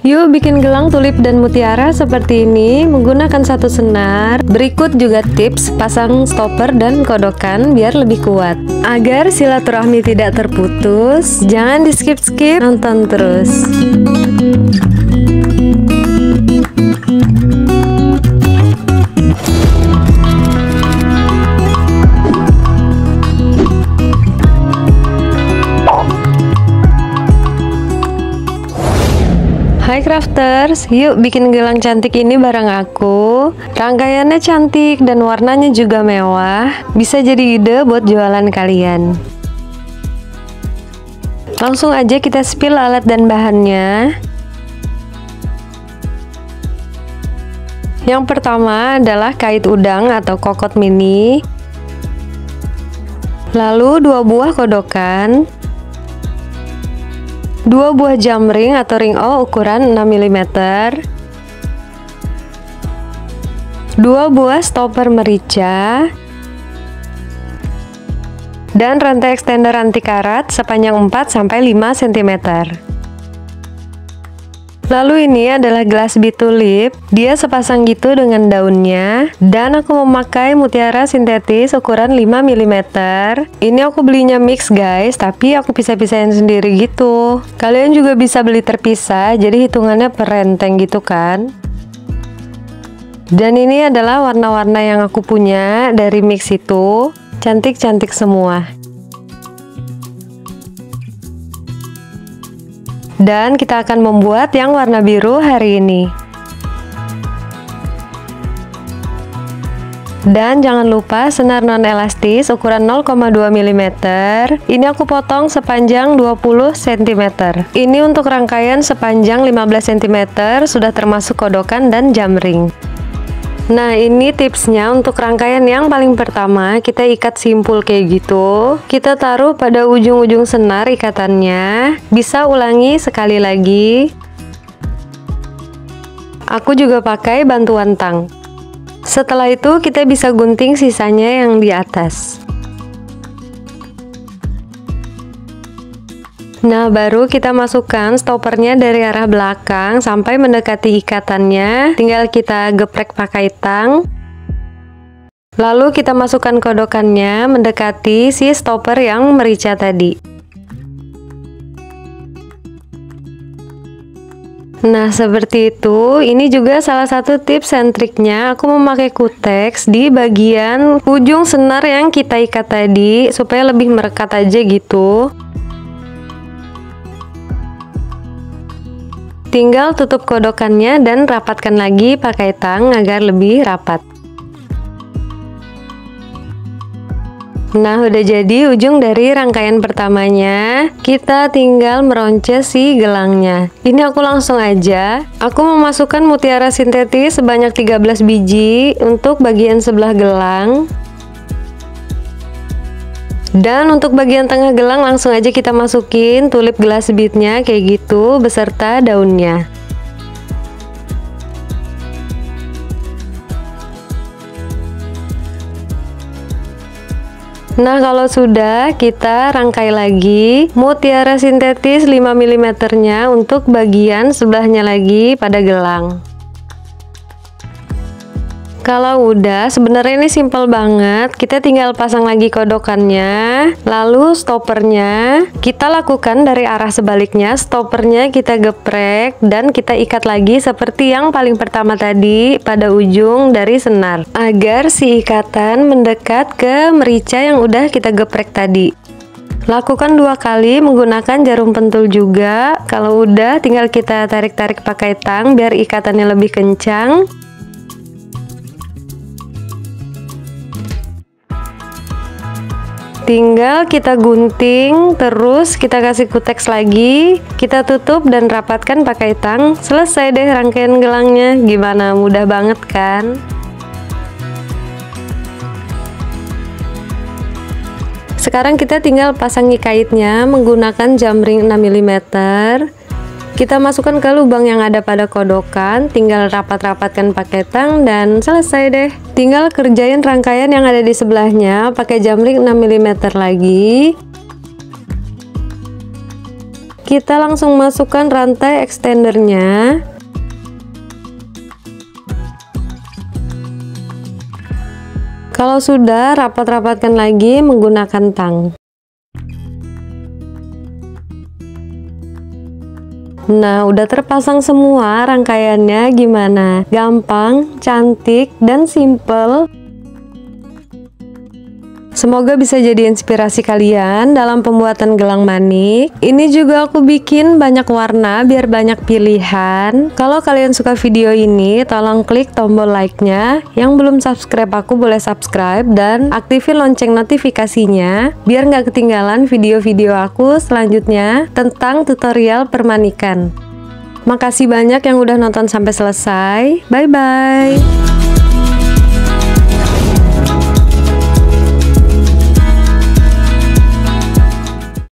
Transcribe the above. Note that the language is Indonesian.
Yuk bikin gelang tulip dan mutiara seperti ini menggunakan satu senar. Berikut juga tips pasang stopper dan kodokan biar lebih kuat. Agar silaturahmi tidak terputus, jangan di skip-skip, nonton terus. Hai crafters, yuk bikin gelang cantik ini bareng aku. Rangkaiannya cantik dan warnanya juga mewah. Bisa jadi ide buat jualan kalian. Langsung aja kita spill alat dan bahannya. Yang pertama adalah kait udang atau kokot mini. Lalu 2 buah kodokan, 2 buah jam ring atau ring O ukuran 6 mm, 2 buah stopper merica, dan rantai extender anti karat sepanjang 4-5 cm. Lalu ini adalah gelas bead tulip, dia sepasang gitu dengan daunnya, dan aku memakai mutiara sintetis ukuran 5 mm. Ini aku belinya mix guys, tapi aku pisah-pisahin sendiri gitu. Kalian juga bisa beli terpisah, jadi hitungannya per renteng gitu kan. Dan ini adalah warna-warna yang aku punya dari mix itu, cantik-cantik semua. Dan kita akan membuat yang warna biru hari ini. Dan jangan lupa senar non elastis ukuran 0,2 mm. Ini aku potong sepanjang 20 cm. Ini untuk rangkaian sepanjang 15 cm, sudah termasuk kodokan dan jam ring. Nah, ini tipsnya untuk rangkaian yang paling pertama, kita ikat simpul kayak gitu. Kita taruh pada ujung-ujung senar ikatannya. Bisa ulangi sekali lagi. Aku juga pakai bantuan tang. Setelah itu kita bisa gunting sisanya yang di atas. Nah, baru kita masukkan stoppernya dari arah belakang sampai mendekati ikatannya. Tinggal kita geprek pakai tang. Lalu kita masukkan kodokannya mendekati si stopper yang merica tadi. Nah, seperti itu. Ini juga salah satu tips and triknya. Aku memakai kuteks di bagian ujung senar yang kita ikat tadi supaya lebih merekat aja gitu. Tinggal tutup kodokannya dan rapatkan lagi pakai tang agar lebih rapat. Nah, udah jadi ujung dari rangkaian pertamanya. Kita tinggal meronces si gelangnya. Ini aku langsung aja. Aku memasukkan mutiara sintetis sebanyak 13 biji untuk bagian sebelah gelang. Dan untuk bagian tengah gelang langsung aja kita masukin tulip gelas beadnya kayak gitu beserta daunnya. Nah, kalau sudah, kita rangkai lagi mutiara sintetis 5 mm nya untuk bagian sebelahnya lagi pada gelang. Kalau udah, sebenarnya ini simple banget. Kita tinggal pasang lagi kodokannya, lalu stoppernya kita lakukan dari arah sebaliknya. Stoppernya kita geprek dan kita ikat lagi seperti yang paling pertama tadi pada ujung dari senar, agar si ikatan mendekat ke merica yang udah kita geprek tadi. Lakukan 2 kali menggunakan jarum pentul juga. Kalau udah, tinggal kita tarik-tarik pakai tang biar ikatannya lebih kencang. Tinggal kita gunting, terus kita kasih kuteks lagi, kita tutup dan rapatkan pakai tang. Selesai deh rangkaian gelangnya. Gimana, mudah banget kan? Sekarang kita tinggal pasangi kaitnya menggunakan jam ring 6 mm. Kita masukkan ke lubang yang ada pada kodokan, tinggal rapat-rapatkan pakai tang dan selesai deh. Tinggal kerjain rangkaian yang ada di sebelahnya pakai jam ring 6 mm lagi. Kita langsung masukkan rantai extendernya. Kalau sudah, rapat-rapatkan lagi menggunakan tang. Nah, udah terpasang semua rangkaiannya. Gimana? Gampang, cantik, dan simple. Semoga bisa jadi inspirasi kalian dalam pembuatan gelang manik. Ini juga aku bikin banyak warna biar banyak pilihan. Kalau kalian suka video ini, tolong klik tombol like-nya. Yang belum subscribe aku boleh subscribe dan aktifin lonceng notifikasinya biar nggak ketinggalan video-video aku selanjutnya tentang tutorial permanikan. Makasih banyak yang udah nonton sampai selesai. Bye-bye.